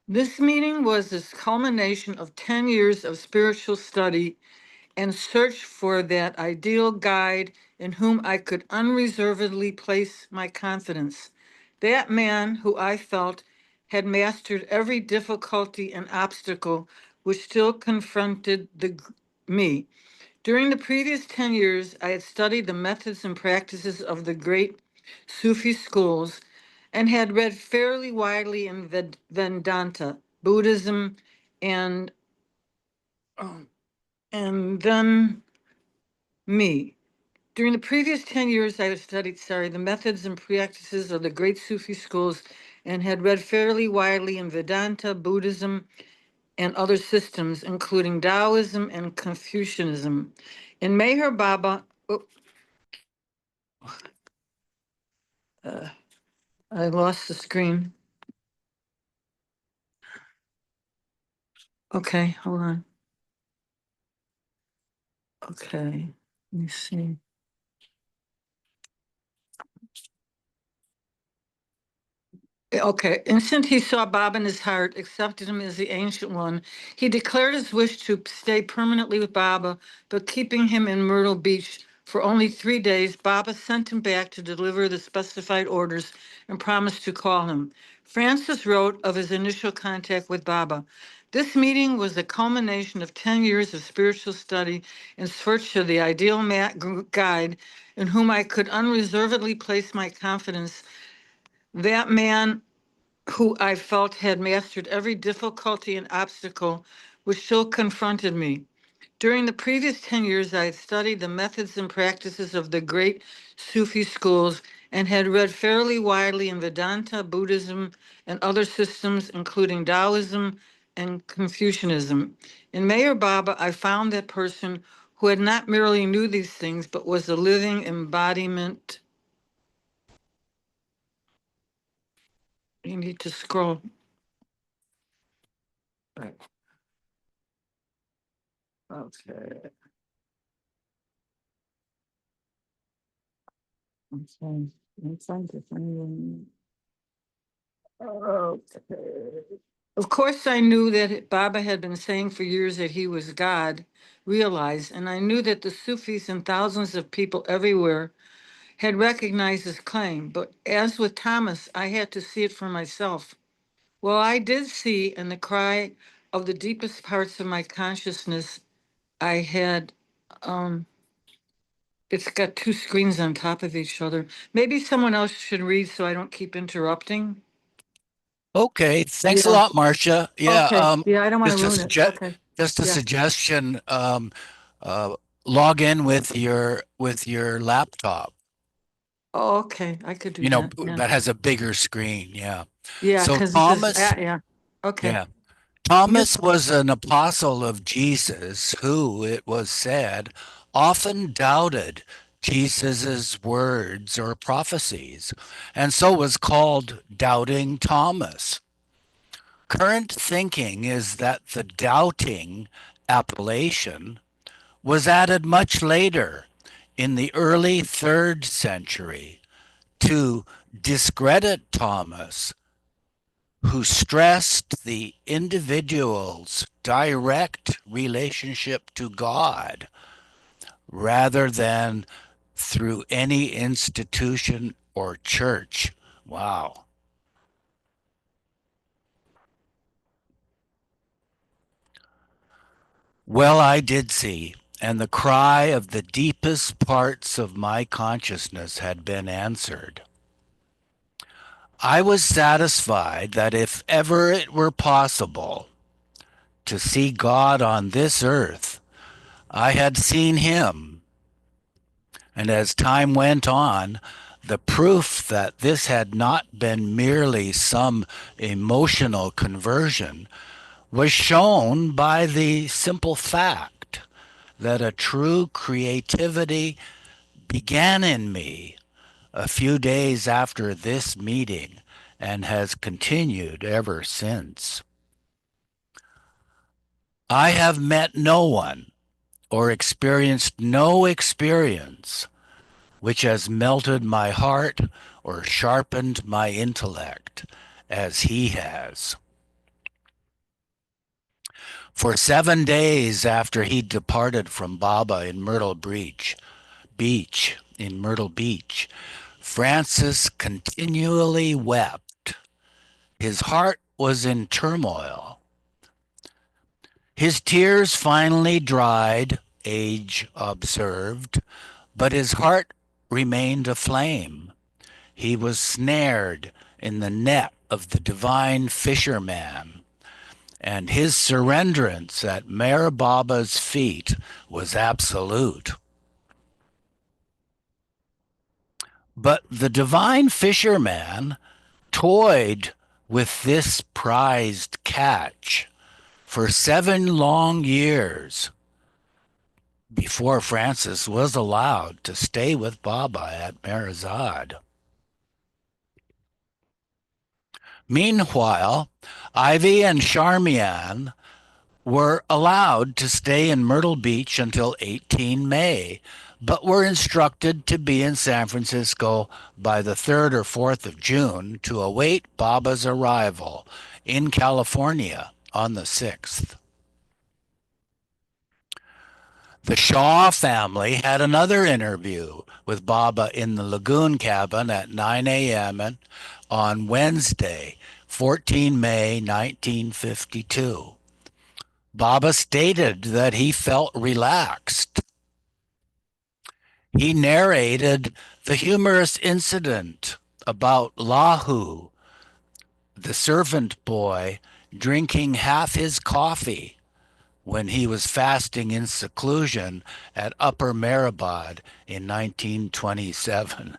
This meeting was the culmination of 10 years of spiritual study and search for that ideal guide in whom I could unreservedly place my confidence. That man who I felt had mastered every difficulty and obstacle which still confronted me. During the previous 10 years, I had studied the methods and practices of the great Sufi schools and had read fairly widely in Vedanta, Buddhism, and, and then me. During the previous 10 years, I had studied, the methods and practices of the great Sufi schools and had read fairly widely in Vedanta, Buddhism, and other systems, including Taoism and Confucianism. In Meher Baba, uh, I lost the screen. Okay, hold on. Okay, let me see. Okay, instant he saw Bob in his heart, accepted him as the Ancient One. He declared his wish to stay permanently with Baba, but keeping him in Myrtle Beach for only 3 days, Baba sent him back to deliver the specified orders and promised to call him. Francis wrote of his initial contact with Baba. This meeting was the culmination of 10 years of spiritual study in search of the ideal guide in whom I could unreservedly place my confidence. That man who I felt had mastered every difficulty and obstacle which still confronted me. During the previous 10 years, I had studied the methods and practices of the great Sufi schools and had read fairly widely in Vedanta, Buddhism, and other systems, including Taoism and Confucianism. In Meher Baba, I found that person who had not merely knew these things, but was a living embodiment. You need to scroll. Right. Okay. Okay. Let's find it. Okay. Of course, I knew that Baba had been saying for years that he was God, realized, and I knew that the Sufis and thousands of people everywhere had recognized his claim. But as with Thomas, I had to see it for myself. Well, I did see in the cry of the deepest parts of my consciousness, I had, it's got 2 screens on top of each other. Maybe someone else should read so I don't keep interrupting. Okay, thanks a Yeah. lot, Marcia. Yeah, Okay. Yeah, I don't want to just a ruin it. suggest Okay. just a Yeah. suggestion. Uh, log in with your laptop. Oh, okay. I could do You know, that. Yeah. that has a bigger screen. Yeah. Yeah, So because this is, Thomas, yeah. Okay. yeah, You, Thomas was an apostle of Jesus who, it was said, often doubted Jesus's words or prophecies, and so was called Doubting Thomas. Current thinking is that the doubting appellation was added much later, in the early 3rd century, to discredit Thomas, who stressed the individual's direct relationship to God rather than through any institution or church. Wow. Well, I did see, and the cry of the deepest parts of my consciousness had been answered. I was satisfied that if ever it were possible to see God on this earth, I had seen him. And as time went on, the proof that this had not been merely some emotional conversion was shown by the simple fact that a true creativity began in me a few days after this meeting and has continued ever since. I have met no one or experienced no experience which has melted my heart or sharpened my intellect as he has. For 7 days after he departed from Baba in Myrtle Beach, Francis continually wept. His heart was in turmoil. His tears finally dried, age observed, but his heart remained aflame. He was snared in the net of the divine fisherman, and his surrenderance at Meher Baba's feet was absolute. But the divine fisherman toyed with this prized catch for 7 long years before Francis was allowed to stay with Baba at Meherzad. Meanwhile, Ivy and Charmian were allowed to stay in Myrtle Beach until 18 May, but were instructed to be in San Francisco by the 3rd or 4th of June to await Baba's arrival in California on the 6th. The Shaw family had another interview with Baba in the Lagoon Cabin at 9 a.m. on Wednesday, 14 May 1952. Baba stated that he felt relaxed. He narrated the humorous incident about Lahu, the servant boy, drinking half his coffee when he was fasting in seclusion at Upper Mehrabad in 1927.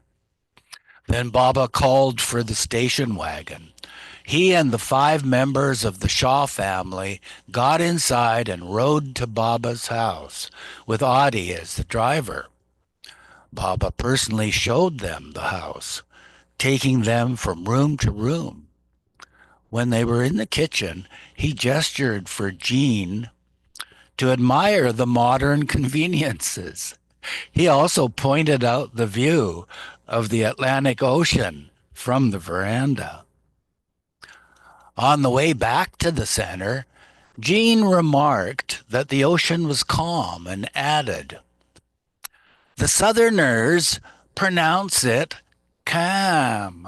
Then Baba called for the station wagon. He and the 5 members of the Shaw family got inside and rode to Baba's house with Adi as the driver. Baba personally showed them the house, taking them from room to room. When they were in the kitchen, he gestured for Jean to admire the modern conveniences. He also pointed out the view of the Atlantic Ocean from the veranda. On the way back to the center, Jean remarked that the ocean was calm and added, "The Southerners pronounce it calm."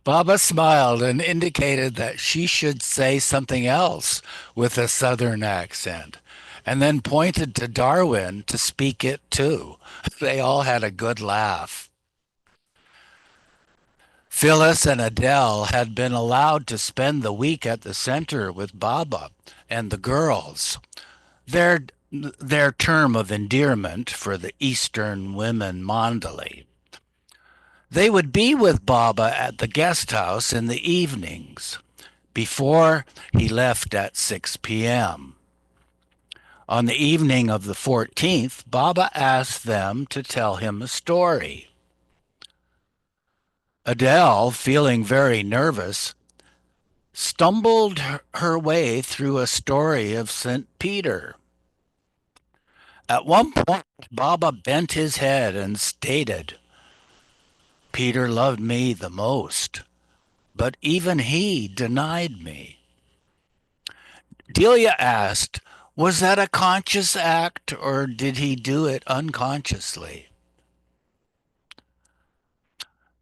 Baba smiled and indicated that she should say something else with a Southern accent, and then pointed to Darwin to speak it too. They all had a good laugh. Phyllis and Adele had been allowed to spend the week at the center with Baba and the girls. Their term of endearment for the Eastern women Mandali. They would be with Baba at the guest house in the evenings before he left at 6 p.m. On the evening of the 14th, Baba asked them to tell him a story. Adele, feeling very nervous, stumbled her way through a story of St. Peter. At one point, Baba bent his head and stated, "Peter loved me the most, but even he denied me." Delia asked, "Was that a conscious act or did he do it unconsciously?"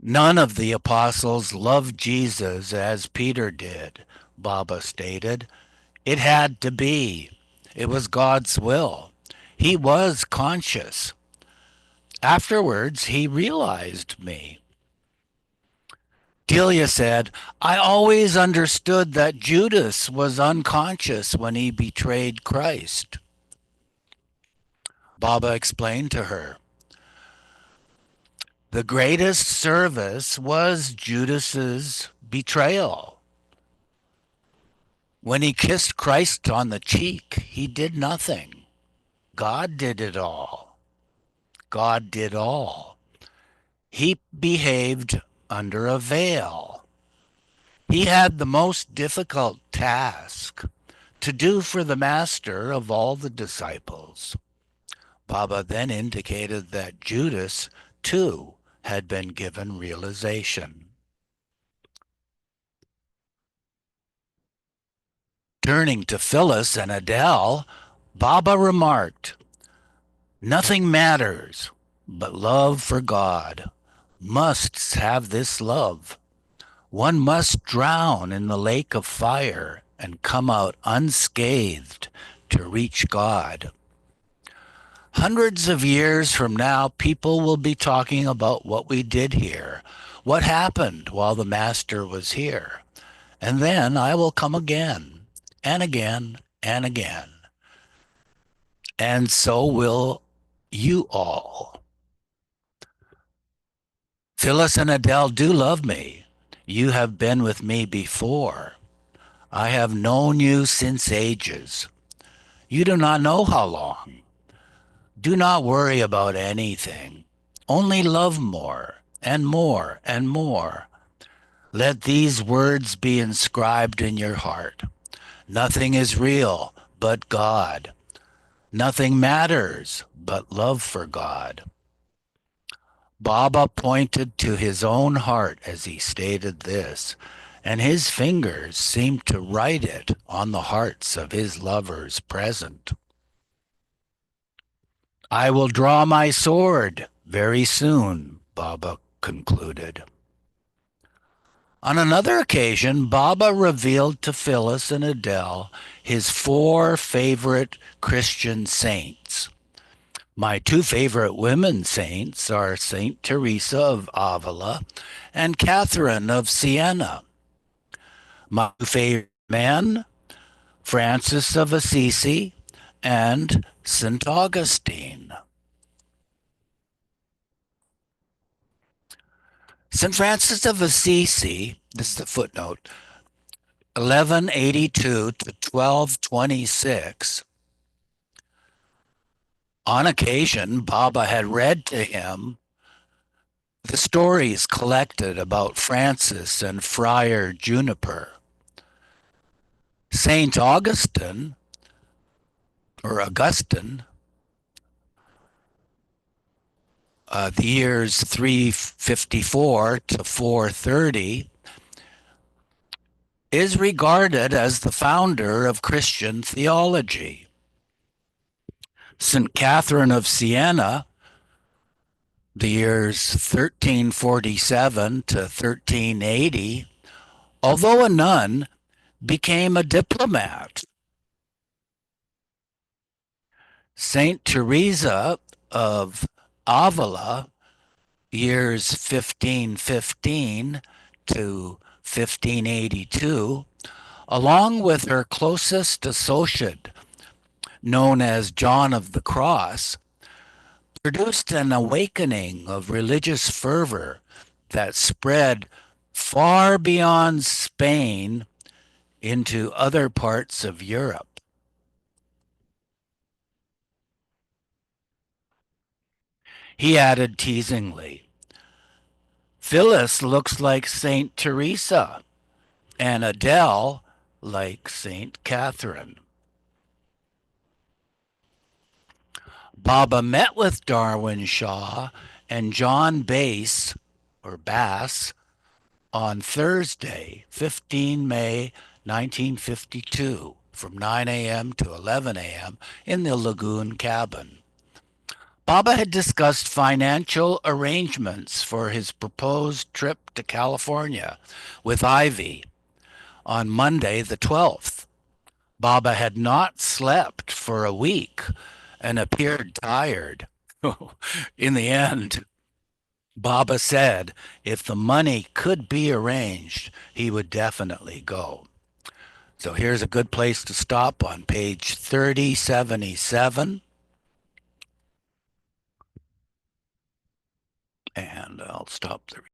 None of the apostles loved Jesus as Peter did, Baba stated. It had to be. It was God's will. He was conscious. Afterwards, he realized me. Delia said, I always understood that Judas was unconscious when he betrayed Christ. Baba explained to her, the greatest service was Judas's betrayal. When he kissed Christ on the cheek, he did nothing. God did it all. God did all. He behaved under a veil. He had the most difficult task to do for the master of all the disciples. Baba then indicated that Judas, too, had been given realization. Turning to Phyllis and Adele, Baba remarked, nothing matters but love for God. Musts have this love. One must drown in the lake of fire and come out unscathed to reach God. Hundreds of years from now, people will be talking about what we did here, what happened while the Master was here. And then I will come again, and again, and again. And so will you all. Phyllis and Adele do love me. You have been with me before. I have known you since ages. You do not know how long. Do not worry about anything. Only love more and more and more. Let these words be inscribed in your heart. Nothing is real but God. Nothing matters but love for God. Baba pointed to his own heart as he stated this, and his fingers seemed to write it on the hearts of his lovers present. I will draw my sword very soon, Baba concluded. On another occasion, Baba revealed to Phyllis and Adele his 4 favorite Christian saints. My 2 favorite women saints are Saint Teresa of Avila and Catherine of Siena. My 2 favorite men, Francis of Assisi and St. Augustine. St. Francis of Assisi, this is the footnote, 1182 to 1226. On occasion, Baba had read to him the stories collected about Francis and Friar Juniper. St. Augustine, or Augustine, the years 354 to 430, is regarded as the founder of Christian theology. St. Catherine of Siena, the years 1347 to 1380, although a nun, became a diplomat. Saint Teresa of Avila, years 1515 to 1582, along with her closest associate, known as John of the Cross, produced an awakening of religious fervor that spread far beyond Spain into other parts of Europe. He added teasingly, Phyllis looks like Saint Teresa and Adele like Saint Catherine. Baba met with Darwin Shaw and John Bass, or Bass, on Thursday, 15 May 1952, from 9 a.m. to 11 a.m. in the Lagoon Cabin. Baba had discussed financial arrangements for his proposed trip to California with Ivy on Monday the 12th. Baba had not slept for a week and appeared tired. In the end, Baba said if the money could be arranged, he would definitely go. So here's a good place to stop on page 3077. And I'll stop the